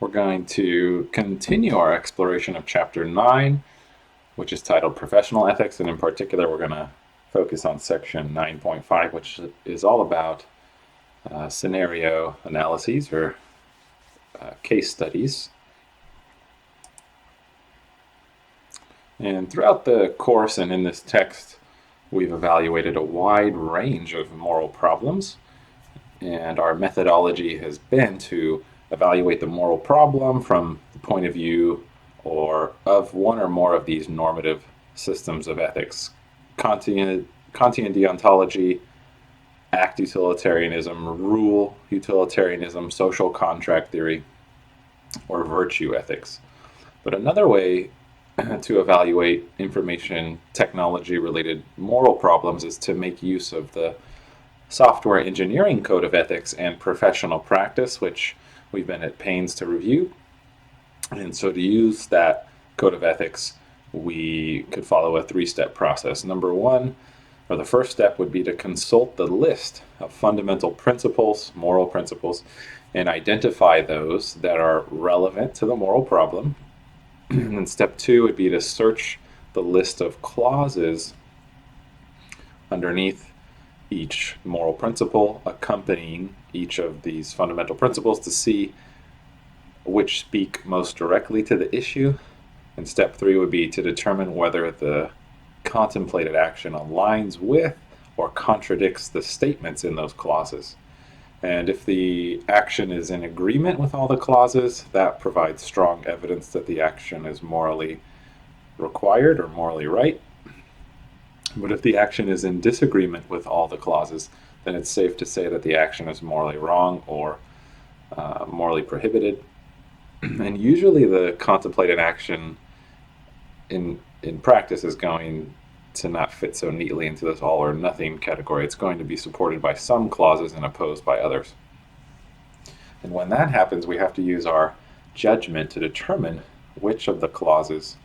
We're going to continue our exploration of Chapter 9, which is titled Professional Ethics, and in particular we're going to focus on Section 9.5, which is all about scenario analyses or case studies. And throughout the course and in this text, we've evaluated a wide range of moral problems, and our methodology has been to evaluate the moral problem from the point of view or of one or more of these normative systems of ethics: Kantian deontology, act utilitarianism, rule utilitarianism, social contract theory, or virtue ethics. But another way to evaluate information technology related moral problems is to make use of the Software Engineering Code of Ethics and Professional Practice, which we've been at pains to review. And so to use that code of ethics, we could follow a three-step process. Number one, or the first step, would be to consult the list of fundamental principles, moral principles, and identify those that are relevant to the moral problem. And step two would be to search the list of clauses underneath each moral principle accompanying each of these fundamental principles to see which speak most directly to the issue. And step three would be to determine whether the contemplated action aligns with or contradicts the statements in those clauses. And if the action is in agreement with all the clauses, that provides strong evidence that the action is morally required or morally right. But if the action is in disagreement with all the clauses, then it's safe to say that the action is morally wrong or morally prohibited. And usually the contemplated action in practice is going to not fit so neatly into this all or nothing category. It's going to be supported by some clauses and opposed by others. And when that happens, we have to use our judgment to determine which of the clauses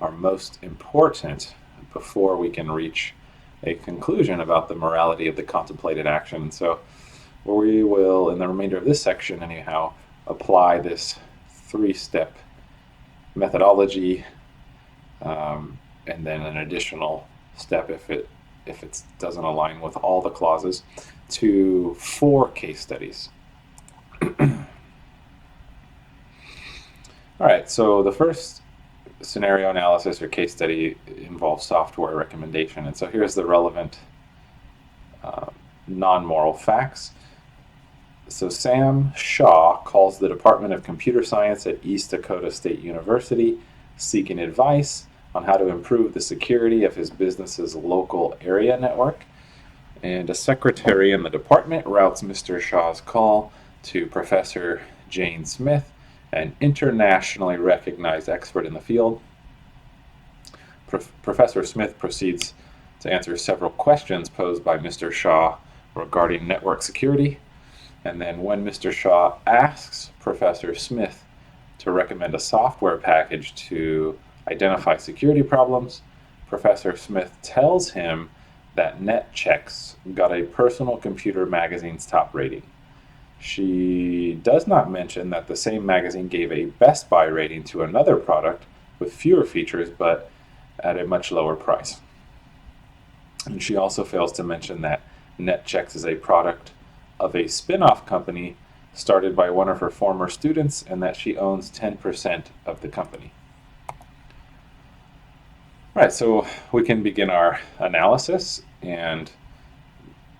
are most important before we can reach a conclusion about the morality of the contemplated action. So we will, in the remainder of this section anyhow, apply this three-step methodology, and then an additional step if it doesn't align with all the clauses, to 4 case studies. All right, so the first scenario analysis or case study involves software recommendation. And so here's the relevant non-moral facts. So Sam Shaw calls the Department of Computer Science at East Dakota State University seeking advice on how to improve the security of his business's local area network. And a secretary in the department routes Mr. Shaw's call to Professor Jane Smith, an internationally recognized expert in the field. Professor Smith proceeds to answer several questions posed by Mr. Shaw regarding network security. And then when Mr. Shaw asks Professor Smith to recommend a software package to identify security problems, Professor Smith tells him that NetChecks got a Personal Computer magazine's top rating. She does not mention that the same magazine gave a Best Buy rating to another product with fewer features but at a much lower price. And she also fails to mention that NetChecks is a product of a spin-off company started by one of her former students and that she owns 10% of the company. All right, so we can begin our analysis and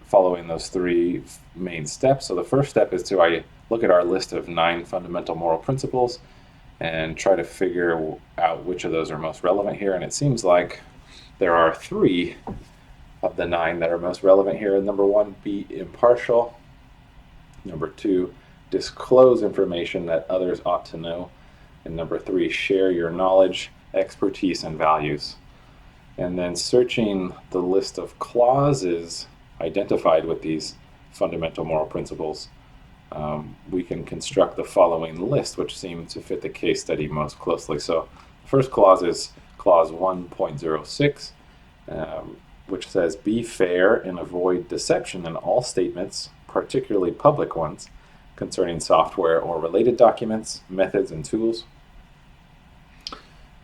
following those 3 main steps. So the first step is to look at our list of 9 fundamental moral principles and try to figure out which of those are most relevant here. And it seems like there are 3 of the 9 that are most relevant here. Number 1, be impartial. Number 2, disclose information that others ought to know. And number 3, share your knowledge, expertise, and values. And then searching the list of clauses identified with these fundamental moral principles, we can construct the following list, which seem to fit the case study most closely. So the first clause is clause 1.06, which says, be fair and avoid deception in all statements, particularly public ones, concerning software or related documents, methods, and tools.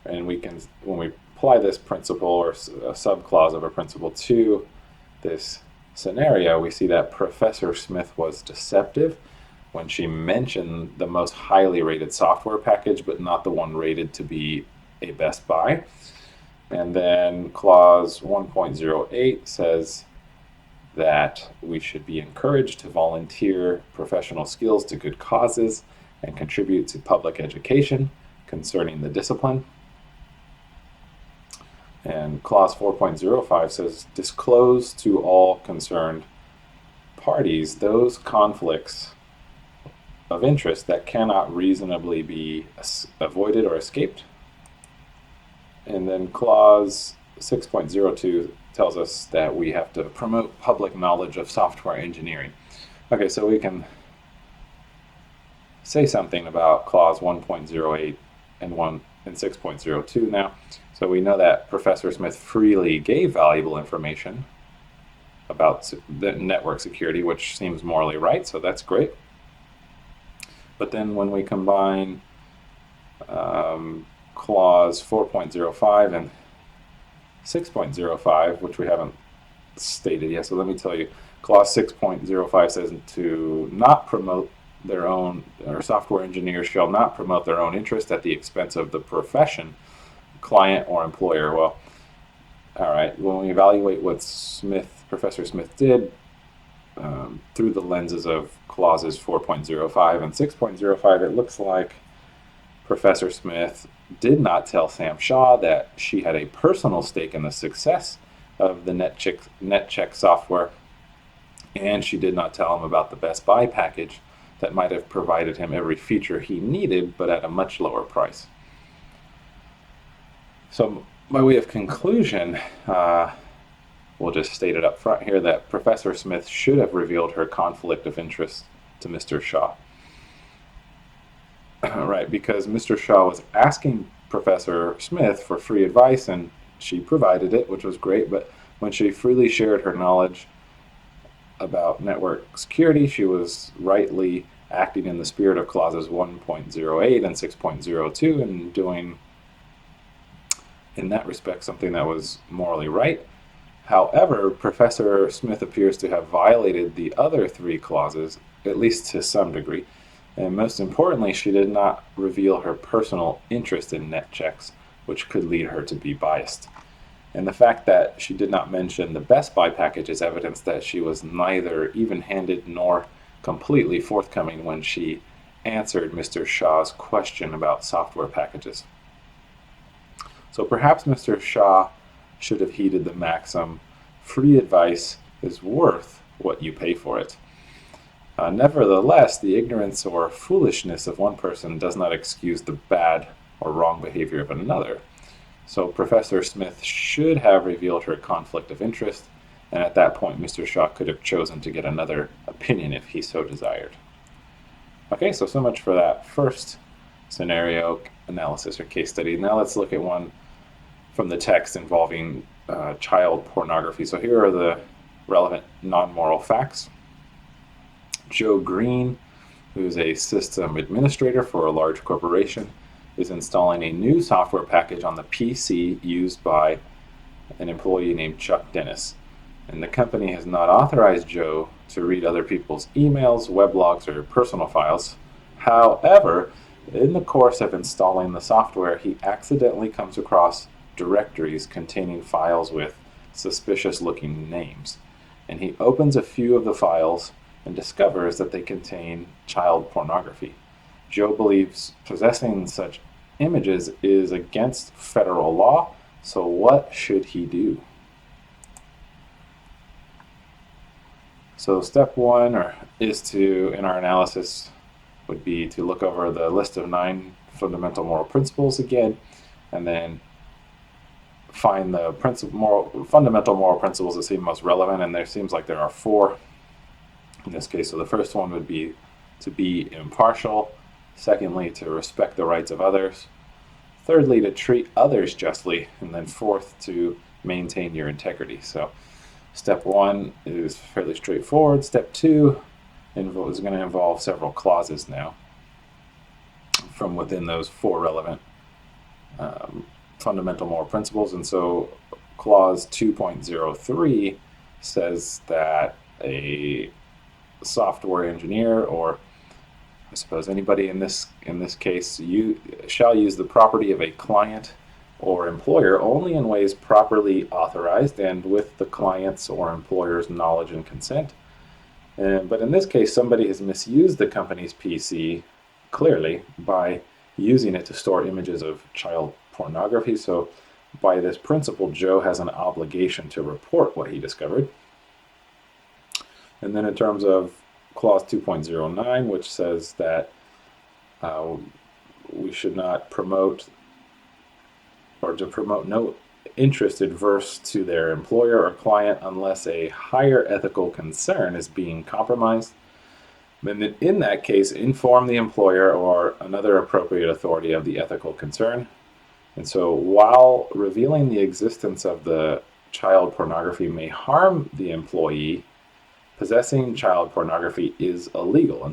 And when we apply this principle or a subclause of a principle to this scenario, we see that Professor Smith was deceptive when she mentioned the most highly rated software package, but not the one rated to be a Best Buy. And then clause 1.08 says that we should be encouraged to volunteer professional skills to good causes and contribute to public education concerning the discipline. And clause 4.05 says disclose to all concerned parties those conflicts of interest that cannot reasonably be avoided or escaped. And then clause 6.02 tells us that we have to promote public knowledge of software engineering. Okay, so we can say something about clause 1.08 and 6.02 now. So we know that Professor Smith freely gave valuable information about the network security, which seems morally right, so that's great. But then when we combine clause 4.05 and 6.05, which we haven't stated yet, so let me tell you. Clause 6.05 says to not promote their own, or software engineers shall not promote their own interest at the expense of the profession, client, or employer. Well, all right, when we evaluate what Professor Smith did through the lenses of clauses 4.05 and 6.05, it looks like Professor Smith did not tell Sam Shaw that she had a personal stake in the success of the NetCheck software, and she did not tell him about the Best Buy package that might have provided him every feature he needed, but at a much lower price. So by way of conclusion, we'll just state it up front here that Professor Smith should have revealed her conflict of interest to Mr. Shaw. Right, because Mr. Shaw was asking Professor Smith for free advice, and she provided it, which was great, but when she freely shared her knowledge about network security, she was rightly acting in the spirit of clauses 1.08 and 6.02 and doing, in that respect, something that was morally right. However, Professor Smith appears to have violated the other three clauses, at least to some degree. And most importantly, she did not reveal her personal interest in NetChecks, which could lead her to be biased. And the fact that she did not mention the Best Buy package is evidence that she was neither even-handed nor completely forthcoming when she answered Mr. Shaw's question about software packages. So perhaps Mr. Shaw should have heeded the maxim, free advice is worth what you pay for it. Nevertheless, the ignorance or foolishness of one person does not excuse the bad or wrong behavior of another. So Professor Smith should have revealed her conflict of interest, and at that point Mr. Shaw could have chosen to get another opinion if he so desired. Okay, so much for that first scenario analysis or case study. Now let's look at one from the text involving child pornography. So here are the relevant non-moral facts. Joe Green, who's a system administrator for a large corporation, is installing a new software package on the PC used by an employee named Chuck Dennis. And the company has not authorized Joe to read other people's emails, weblogs, or personal files. However, in the course of installing the software, he accidentally comes across directories containing files with suspicious-looking names. And he opens a few of the files and discovers that they contain child pornography. Joe believes possessing such images is against federal law, so what should he do? So step one in our analysis would be to look over the list of 9 fundamental moral principles again, and then find the fundamental moral principles that seem most relevant, and there seems like there are 4 in this case. So the first one would be to be impartial. Secondly, to respect the rights of others. Thirdly, to treat others justly. And then fourth, to maintain your integrity. So step 1 is fairly straightforward. Step 2 is going to involve several clauses now from within those four relevant fundamental moral principles. And so clause 2.03 says that a software engineer, or I suppose anybody in this case, you shall use the property of a client or employer only in ways properly authorized and with the client's or employer's knowledge and consent. But in this case, somebody has misused the company's PC clearly by using it to store images of child pornography. So by this principle, Joe has an obligation to report what he discovered. And then in terms of clause 2.09, which says that we should not promote, or to promote no interest adverse to their employer or client unless a higher ethical concern is being compromised. Then in that case, inform the employer or another appropriate authority of the ethical concern. And so while revealing the existence of the child pornography may harm the employee, possessing child pornography is illegal.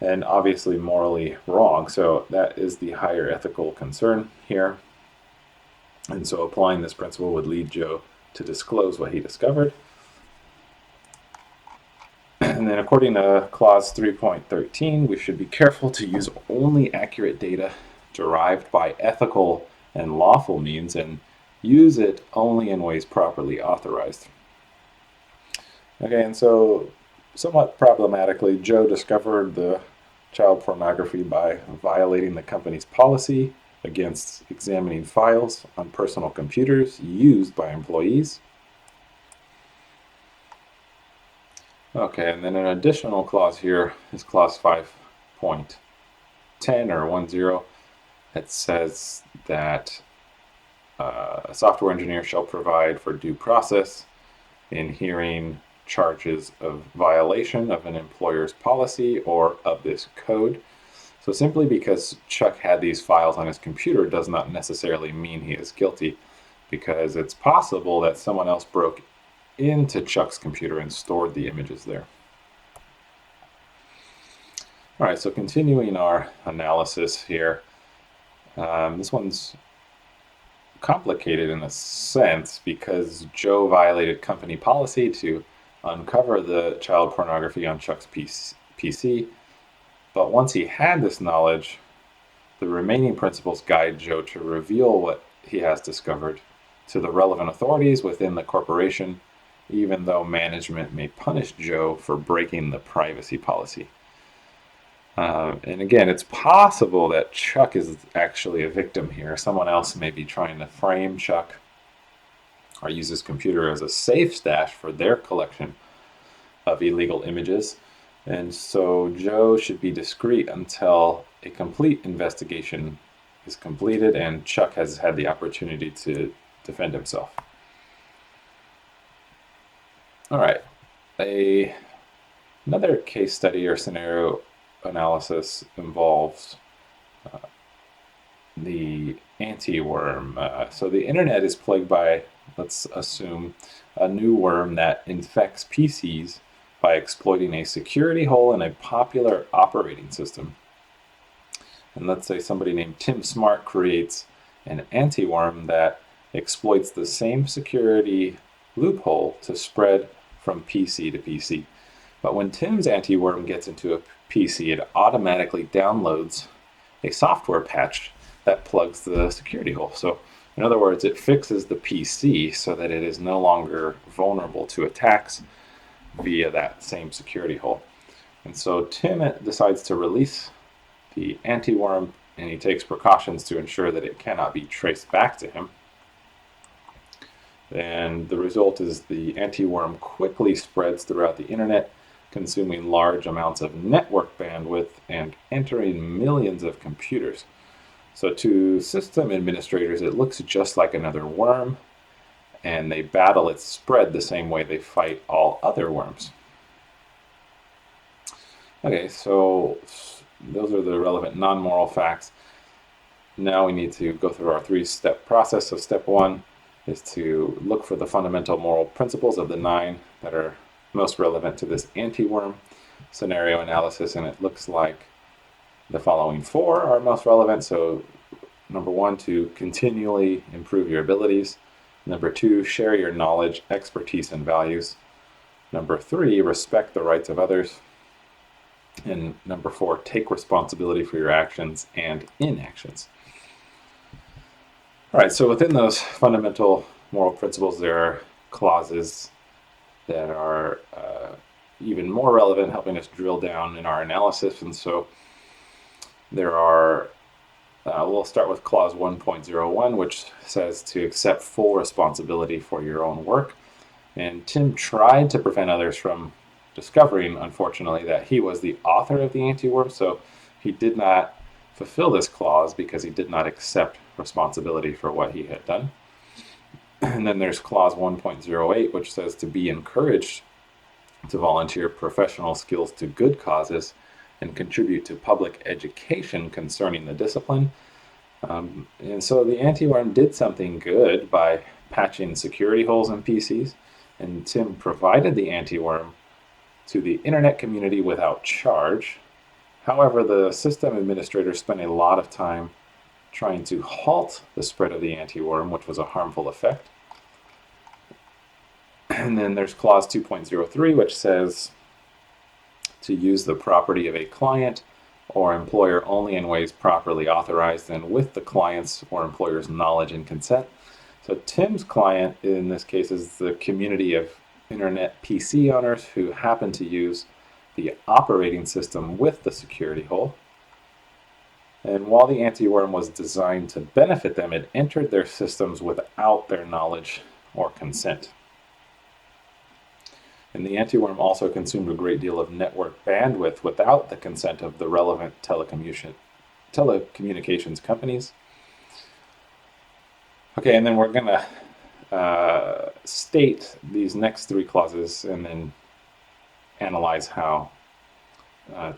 And obviously morally wrong. So that is the higher ethical concern here. And so applying this principle would lead Joe to disclose what he discovered. And then according to clause 3.13, we should be careful to use only accurate data derived by ethical and lawful means and use it only in ways properly authorized. Okay, and so somewhat problematically, Joe discovered the child pornography by violating the company's policy against examining files on personal computers used by employees. Okay, and then an additional clause here is clause 5.10 or 10. It says that a software engineer shall provide for due process in hearing charges of violation of an employer's policy or of this code. So simply because Chuck had these files on his computer does not necessarily mean he is guilty, because it's possible that someone else broke into Chuck's computer and stored the images there. All right, so continuing our analysis here, this one's complicated in a sense because Joe violated company policy to uncover the child pornography on Chuck's PC. But once he had this knowledge, the remaining principles guide Joe to reveal what he has discovered to the relevant authorities within the corporation, even though management may punish Joe for breaking the privacy policy. And again, it's possible that Chuck is actually a victim here. Someone else may be trying to frame Chuck or use his computer as a safe stash for their collection of illegal images. And so Joe should be discreet until a complete investigation is completed and Chuck has had the opportunity to defend himself. All right, another case study or scenario analysis involves the anti-worm. So the internet is plagued by, let's assume, a new worm that infects PCs by exploiting a security hole in a popular operating system. And let's say somebody named Tim Smart creates an anti-worm that exploits the same security loophole to spread from PC to PC. But when Tim's anti-worm gets into a PC, it automatically downloads a software patch that plugs the security hole. So in other words, it fixes the PC so that it is no longer vulnerable to attacks via that same security hole. And so Tim decides to release the anti-worm, and he takes precautions to ensure that it cannot be traced back to him. And the result is the anti-worm quickly spreads throughout the internet, consuming large amounts of network bandwidth and entering millions of computers. So to system administrators, it looks just like another worm, and they battle its spread the same way they fight all other worms. Okay, so those are the relevant non-moral facts. Now we need to go through our 3-step process. So step 1 is to look for the fundamental moral principles of the 9 that are most relevant to this anti-worm. scenario analysis, and it looks like the following four are most relevant. So number one, to continually improve your abilities. Number two, share your knowledge, expertise, and values. Number three, respect the rights of others. And number four, take responsibility for your actions and inactions. All right, so within those fundamental moral principles, there are clauses that are even more relevant, helping us drill down in our analysis. And so there are, we'll start with clause 1.01, which says to accept full responsibility for your own work. And Tim tried to prevent others from discovering, unfortunately, that he was the author of the anti-worm, so he did not fulfill this clause because he did not accept responsibility for what he had done. And then there's clause 1.08, which says to be encouraged to volunteer professional skills to good causes and contribute to public education concerning the discipline. And so the anti-worm did something good by patching security holes in PCs, and Tim provided the anti-worm to the internet community without charge. However, the system administrator spent a lot of time trying to halt the spread of the anti-worm, which was a harmful effect. And then there's clause 2.03, which says to use the property of a client or employer only in ways properly authorized and with the client's or employer's knowledge and consent. So Tim's client in this case is the community of internet PC owners who happen to use the operating system with the security hole. And while the anti-worm was designed to benefit them, it entered their systems without their knowledge or consent. And the anti-worm also consumed a great deal of network bandwidth without the consent of the relevant telecommunications companies. Okay, and then we're going to state these next three clauses and then analyze how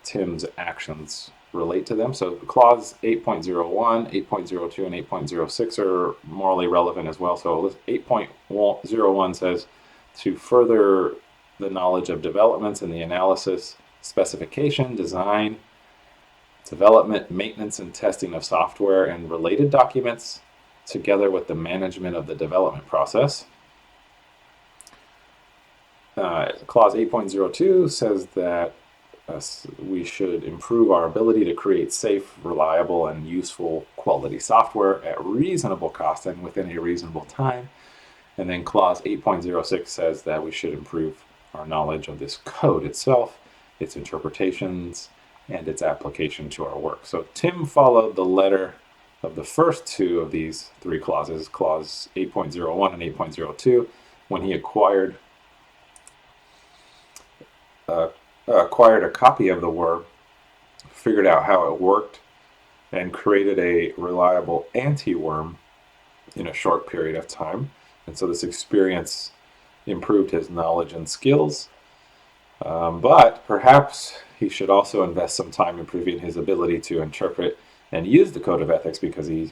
Tim's actions relate to them. So clause 8.01, 8.02, and 8.06 are morally relevant as well. So 8.01 says to further the knowledge of developments in the analysis, specification, design, development, maintenance, and testing of software and related documents, together with the management of the development process. Clause 8.02 says that we should improve our ability to create safe, reliable, and useful quality software at reasonable cost and within a reasonable time. And then clause 8.06 says that we should improve our knowledge of this code itself, its interpretations, and its application to our work. So Tim followed the letter of the first two of these three clauses, clause 8.01 and 8.02, when he acquired a copy of the worm, figured out how it worked, and created a reliable anti-worm in a short period of time. And so this experience improved his knowledge and skills, but perhaps he should also invest some time improving his ability to interpret and use the code of ethics, because he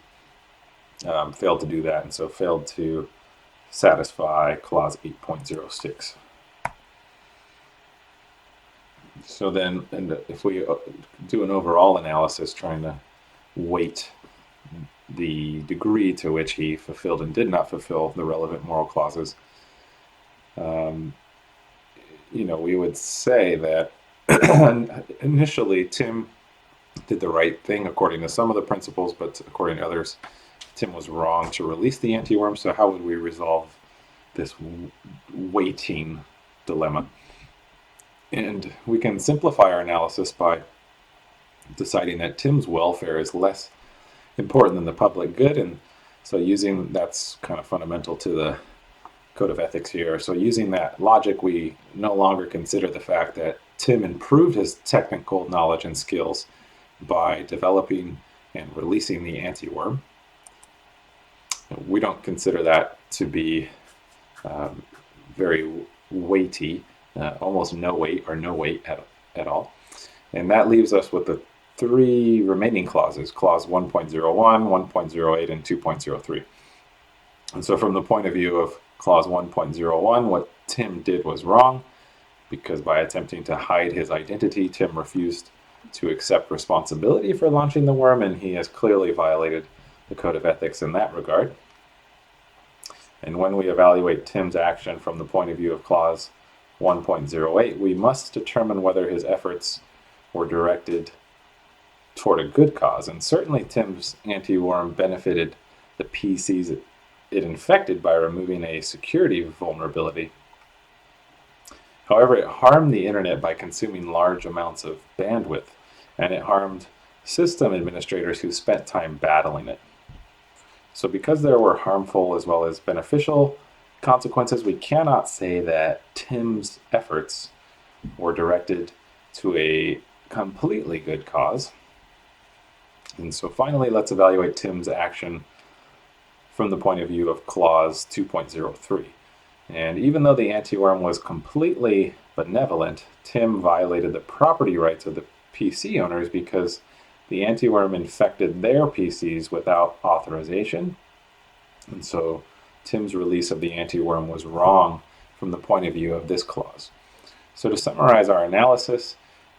failed to do that, and so failed to satisfy clause 8.06. So then, and if we do an overall analysis trying to weight the degree to which he fulfilled and did not fulfill the relevant moral clauses, we would say that initially Tim did the right thing according to some of the principles, but according to others, Tim was wrong to release the anti-worm. So how would we resolve this weighting dilemma? And we can simplify our analysis by deciding that Tim's welfare is less important than the public good. And so that's kind of fundamental to the code of ethics here. So using that logic, we no longer consider the fact that Tim improved his technical knowledge and skills by developing and releasing the anti-worm. We don't consider that to be very weighty, almost no weight or no weight at all. And that leaves us with the three remaining clauses, clause 1.01, 1.08, and 2.03. And so from the point of view of clause 1.01, what Tim did was wrong. because by attempting to hide his identity, Tim refused to accept responsibility for launching the worm, and he has clearly violated the code of ethics in that regard. And when we evaluate Tim's action from the point of view of clause 1.08, we must determine whether his efforts were directed toward a good cause. And certainly Tim's anti-worm benefited the PCs it infected by removing a security vulnerability. However, it harmed the internet by consuming large amounts of bandwidth, and it harmed system administrators who spent time battling it. So because there were harmful as well as beneficial consequences, we cannot say that Tim's efforts were directed to a completely good cause. And so finally, let's evaluate Tim's action from the point of view of clause 2.03. And even though the anti-worm was completely benevolent, Tim violated the property rights of the PC owners because the anti-worm infected their PCs without authorization. And so Tim's release of the anti-worm was wrong from the point of view of this clause. So to summarize our analysis,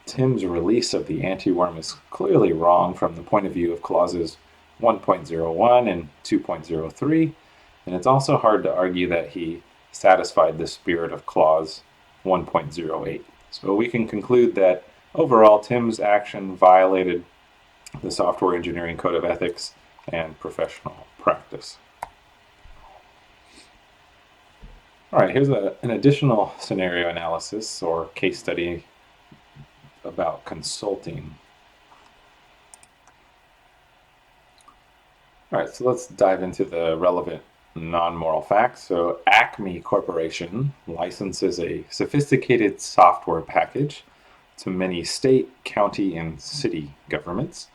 Tim's release of the anti-worm is clearly wrong from the point of view of clauses 1.01 and 2.03, and it's also hard to argue that he satisfied the spirit of clause 1.08. So we can conclude that overall Tim's action violated the Software Engineering Code of Ethics and Professional Practice. All right, here's an additional scenario analysis or case study about consulting. All right, so let's dive into the relevant non-moral facts. So Acme Corporation licenses a sophisticated software package to many state, county, and city governments.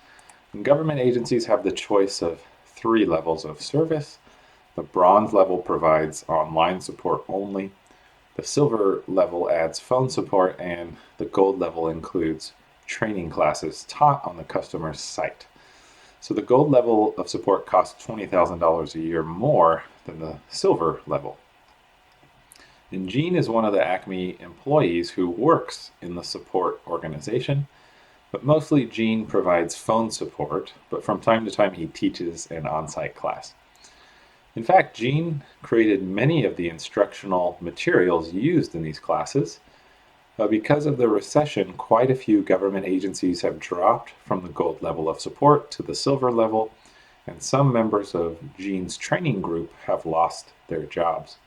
And government agencies have the choice of 3 levels of service. The bronze level provides online support only. The silver level adds phone support, and the gold level includes training classes taught on the customer's site. So the gold level of support costs $20,000 a year more than the silver level. And Gene is one of the Acme employees who works in the support organization, but mostly Gene provides phone support, but from time to time he teaches an on-site class. In fact, Gene created many of the instructional materials used in these classes. Because of the recession, quite a few government agencies have dropped from the gold level of support to the silver level, and some members of Gene's training group have lost their jobs.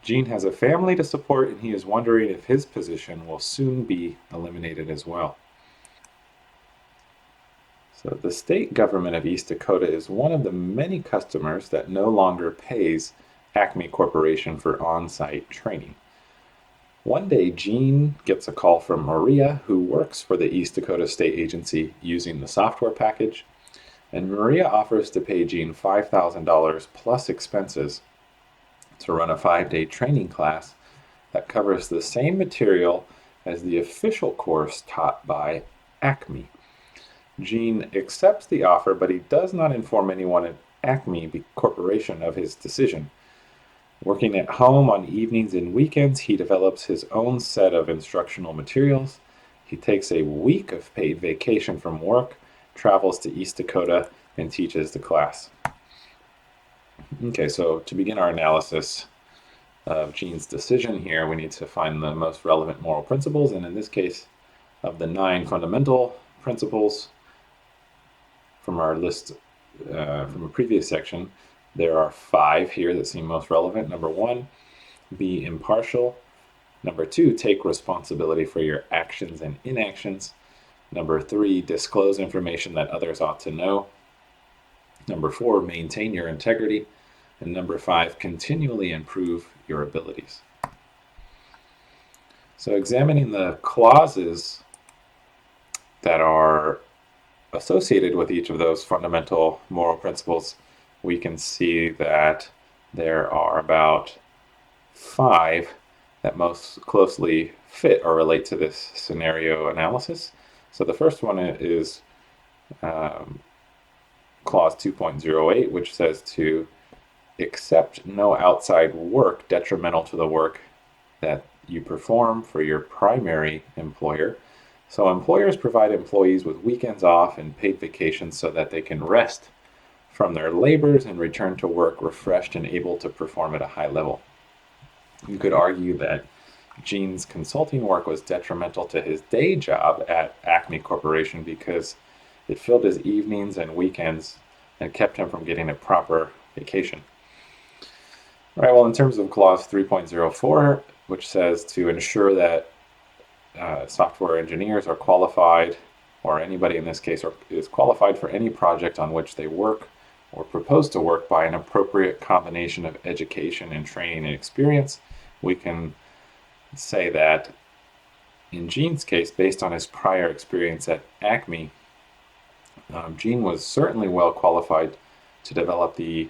Gene has a family to support, and he is wondering if his position will soon be eliminated as well. So the state government of East Dakota is one of the many customers that no longer pays Acme Corporation for on-site training. One day, Gene gets a call from Maria, who works for the East Dakota State Agency using the software package, and Maria offers to pay Gene $5,000 plus expenses to run a 5-day training class that covers the same material as the official course taught by Acme. Gene accepts the offer, but he does not inform anyone at Acme Corporation of his decision. Working at home on evenings and weekends, he develops his own set of instructional materials. He takes a week of paid vacation from work, travels to East Dakota, and teaches the class. Okay, so to begin our analysis of Gene's decision here, we need to find the most relevant moral principles, and in this case, of the 9 fundamental principles from our list from a previous section, there are 5 here that seem most relevant. Number 1, be impartial. Number 2, take responsibility for your actions and inactions. Number 3, disclose information that others ought to know. Number 4, maintain your integrity. And number 5, continually improve your abilities. So examining the clauses that are associated with each of those fundamental moral principles, we can see that there are about 5 that most closely fit or relate to this scenario analysis. So the first one is clause 2.08, which says to accept no outside work detrimental to the work that you perform for your primary employer. So employers provide employees with weekends off and paid vacations so that they can rest from their labors and return to work refreshed and able to perform at a high level. You could argue that Gene's consulting work was detrimental to his day job at Acme Corporation because it filled his evenings and weekends and kept him from getting a proper vacation. All right, well, in terms of clause 3.04, which says to ensure that software engineers are qualified, or anybody in this case is qualified for any project on which they work or propose to work by an appropriate combination of education and training and experience, we can say that in Gene's case, based on his prior experience at Acme, Gene was certainly well qualified to develop the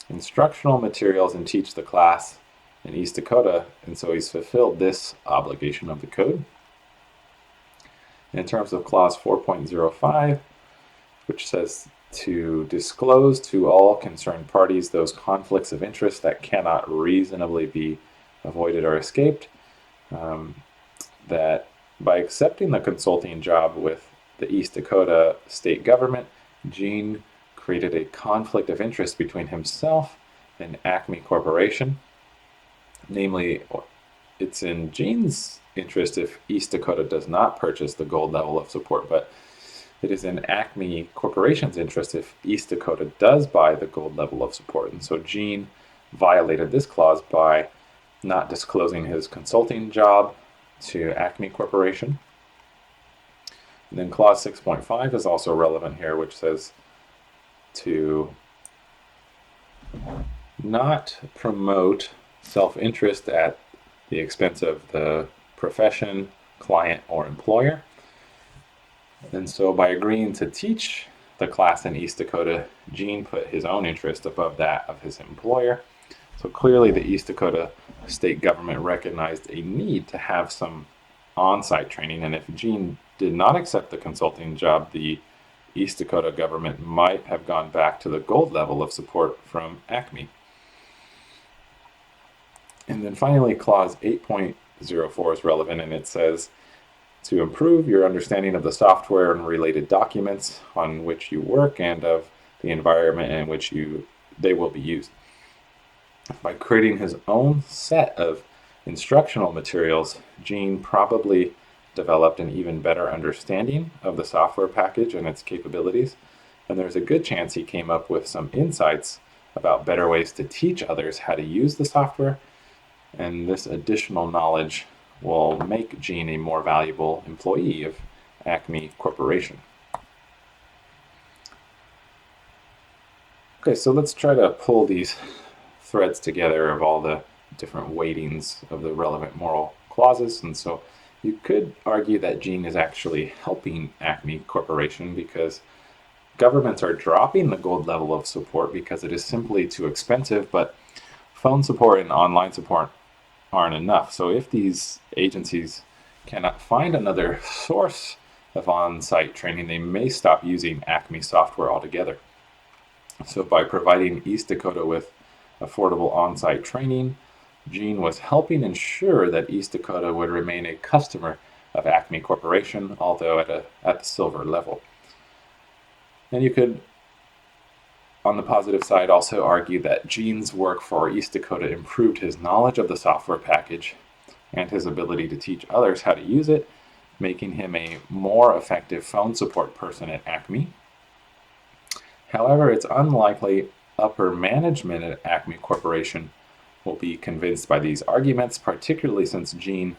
instructional materials and teach the class in East Dakota, and so he's fulfilled this obligation of the code. In terms of clause 4.05, which says to disclose to all concerned parties those conflicts of interest that cannot reasonably be avoided or escaped, that by accepting the consulting job with the East Dakota state government, Gene created a conflict of interest between himself and Acme Corporation. Namely, it's in Gene's interest if East Dakota does not purchase the gold level of support, but it is in Acme Corporation's interest if East Dakota does buy the gold level of support. And so Gene violated this clause by not disclosing his consulting job to Acme Corporation. And then clause 6.5 is also relevant here, which says to not promote self-interest at the expense of the profession, client, or employer. And so by agreeing to teach the class in East Dakota, Gene put his own interest above that of his employer. So clearly the East Dakota state government recognized a need to have some on-site training, and if Gene did not accept the consulting job, the East Dakota government might have gone back to the gold level of support from Acme. And then finally, clause 8.04 is relevant, and it says to improve your understanding of the software and related documents on which you work and of the environment in which they will be used. By creating his own set of instructional materials, Gene probably developed an even better understanding of the software package and its capabilities, and there's a good chance he came up with some insights about better ways to teach others how to use the software, and this additional knowledge will make Gene a more valuable employee of Acme Corporation. Okay, so let's try to pull these threads together of all the different weightings of the relevant moral clauses. And so you could argue that Gene is actually helping Acme Corporation because governments are dropping the gold level of support because it is simply too expensive, but phone support and online support aren't enough. So if these agencies cannot find another source of on-site training, they may stop using Acme software altogether. So by providing East Dakota with affordable on-site training, Gene was helping ensure that East Dakota would remain a customer of Acme Corporation, although at the silver level. And you could, on the positive side, also argue that Gene's work for East Dakota improved his knowledge of the software package and his ability to teach others how to use it, making him a more effective phone support person at Acme. However, it's unlikely upper management at Acme Corporation will be convinced by these arguments, particularly since Gene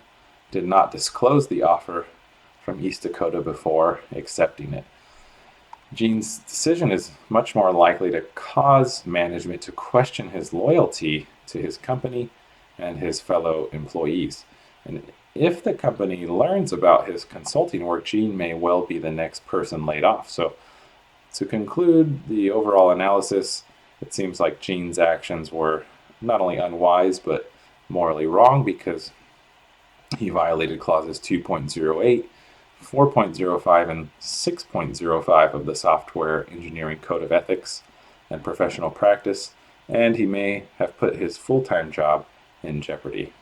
did not disclose the offer from East Dakota before accepting it. Gene's decision is much more likely to cause management to question his loyalty to his company and his fellow employees. And if the company learns about his consulting work, Gene may well be the next person laid off. So to conclude the overall analysis, it seems like Gene's actions were not only unwise, but morally wrong because he violated clauses 2.08, 4.05, and 6.05 of the Software Engineering Code of Ethics and Professional Practice, and he may have put his full-time job in jeopardy.